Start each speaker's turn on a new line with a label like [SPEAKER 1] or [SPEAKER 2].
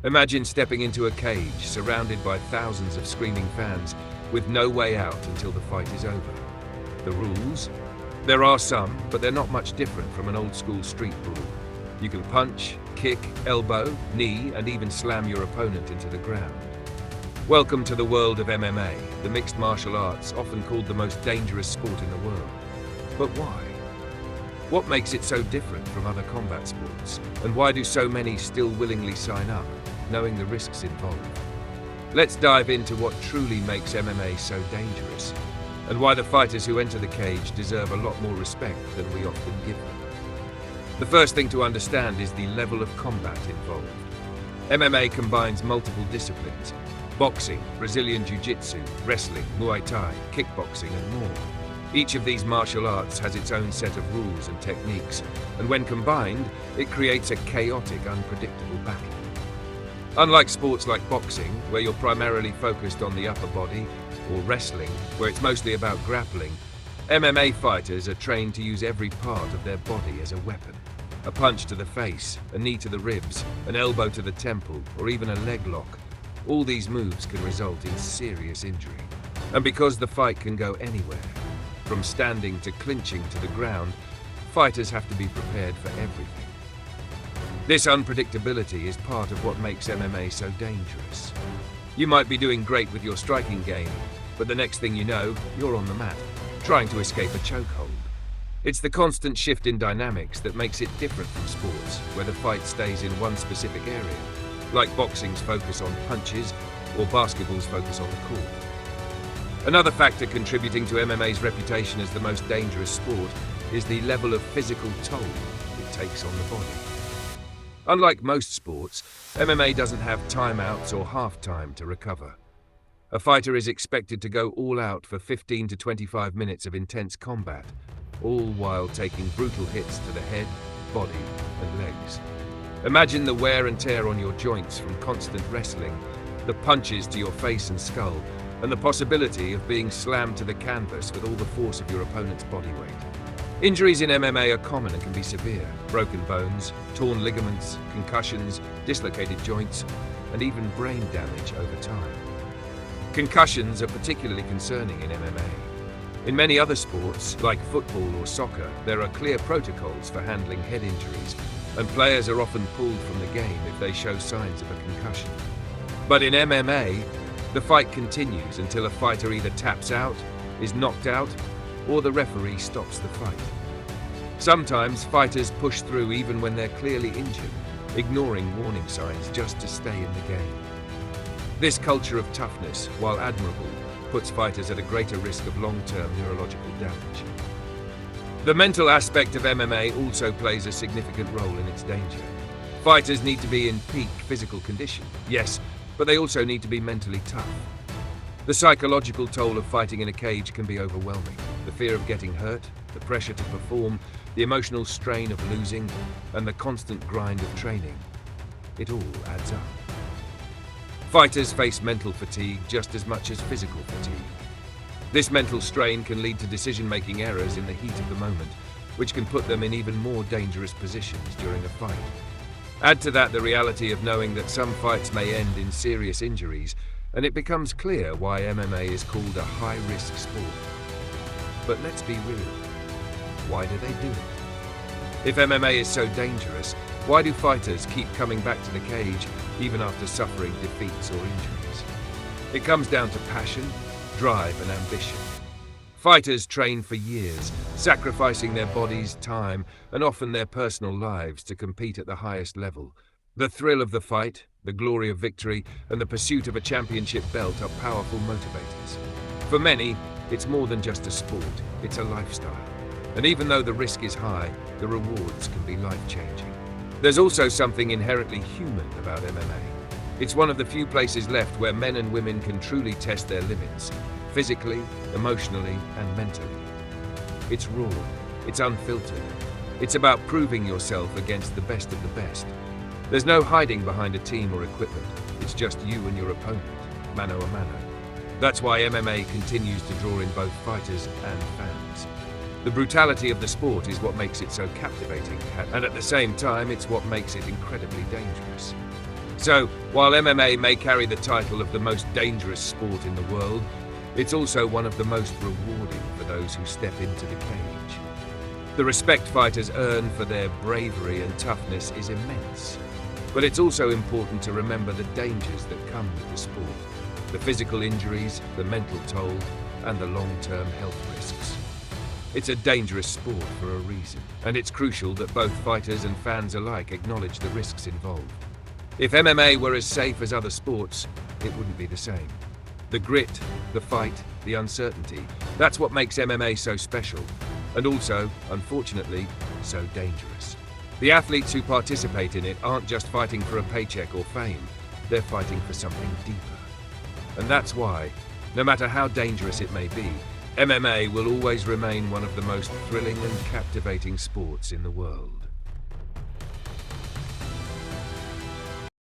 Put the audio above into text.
[SPEAKER 1] Imagine stepping into a cage surrounded by thousands of screaming fans with no way out until the fight is over. The rules? There are some, but they're not much different from an old-school street brawl. You can punch, kick, elbow, knee, and even slam your opponent into the ground. Welcome to the world of MMA, the mixed martial arts, often called the most dangerous sport in the world. But why? What makes it so different from other combat sports? And why do so many still willingly sign up, knowing the risks involved? Let's dive into what truly makes MMA so dangerous, and why the fighters who enter the cage deserve a lot more respect than we often give them. The first thing to understand is the level of combat involved. MMA combines multiple disciplines: boxing, Brazilian jiu-jitsu, wrestling, Muay Thai, kickboxing, and more. Each of these martial arts has its own set of rules and techniques, and when combined, it creates a chaotic, unpredictable battle. Unlike sports like boxing, where you're primarily focused on the upper body, or wrestling, where it's mostly about grappling, MMA fighters are trained to use every part of their body as a weapon. A punch to the face, a knee to the ribs, an elbow to the temple, or even a leg lock. All these moves can result in serious injury. And because the fight can go anywhere, from standing to clinching to the ground, fighters have to be prepared for everything. This unpredictability is part of what makes MMA so dangerous. You might be doing great with your striking game, but the next thing you know, you're on the mat, trying to escape a chokehold. It's the constant shift in dynamics that makes it different from sports, where the fight stays in one specific area, like boxing's focus on punches or basketball's focus on the court. Another factor contributing to MMA's reputation as the most dangerous sport is the level of physical toll it takes on the body. Unlike most sports, MMA doesn't have timeouts or half-time to recover. A fighter is expected to go all out for 15 to 25 minutes of intense combat, all while taking brutal hits to the head, body, and legs. Imagine the wear and tear on your joints from constant wrestling, the punches to your face and skull, and the possibility of being slammed to the canvas with all the force of your opponent's body weight. Injuries in MMA are common and can be severe: broken bones, torn ligaments, concussions, dislocated joints, and even brain damage over time. Concussions are particularly concerning in MMA. In many other sports, like football or soccer, there are clear protocols for handling head injuries, and players are often pulled from the game if they show signs of a concussion. But in MMA, the fight continues until a fighter either taps out, is knocked out, or the referee stops the fight. Sometimes fighters push through even when they're clearly injured, ignoring warning signs just to stay in the game. This culture of toughness, while admirable, puts fighters at a greater risk of long-term neurological damage. The mental aspect of MMA also plays a significant role in its danger. Fighters need to be in peak physical condition, yes, but they also need to be mentally tough. The psychological toll of fighting in a cage can be overwhelming. The fear of getting hurt, the pressure to perform, the emotional strain of losing, and the constant grind of training. It all adds up. Fighters face mental fatigue just as much as physical fatigue. This mental strain can lead to decision-making errors in the heat of the moment, which can put them in even more dangerous positions during a fight. Add to that the reality of knowing that some fights may end in serious injuries, and it becomes clear why MMA is called a high-risk sport. But let's be real. Why do they do it? If MMA is so dangerous, why do fighters keep coming back to the cage even after suffering defeats or injuries? It comes down to passion, drive, and ambition. Fighters train for years, sacrificing their bodies, time, and often their personal lives to compete at the highest level. The thrill of the fight, the glory of victory, and the pursuit of a championship belt are powerful motivators. For many, it's more than just a sport, it's a lifestyle. And even though the risk is high, the rewards can be life-changing. There's also something inherently human about MMA. It's one of the few places left where men and women can truly test their limits, physically, emotionally, and mentally. It's raw, it's unfiltered. It's about proving yourself against the best of the best. There's no hiding behind a team or equipment. It's just you and your opponent, mano a mano. That's why MMA continues to draw in both fighters and fans. The brutality of the sport is what makes it so captivating, and at the same time, it's what makes it incredibly dangerous. So, while MMA may carry the title of the most dangerous sport in the world, it's also one of the most rewarding for those who step into the cage. The respect fighters earn for their bravery and toughness is immense. But it's also important to remember the dangers that come with the sport. The physical injuries, the mental toll, and the long-term health risks. It's a dangerous sport for a reason, and it's crucial that both fighters and fans alike acknowledge the risks involved. If MMA were as safe as other sports, it wouldn't be the same. The grit, the fight, the uncertainty, that's what makes MMA so special, and also, unfortunately, so dangerous. The athletes who participate in it aren't just fighting for a paycheck or fame, they're fighting for something deeper. And that's why, no matter how dangerous it may be, MMA will always remain one of the most thrilling and captivating sports in the world.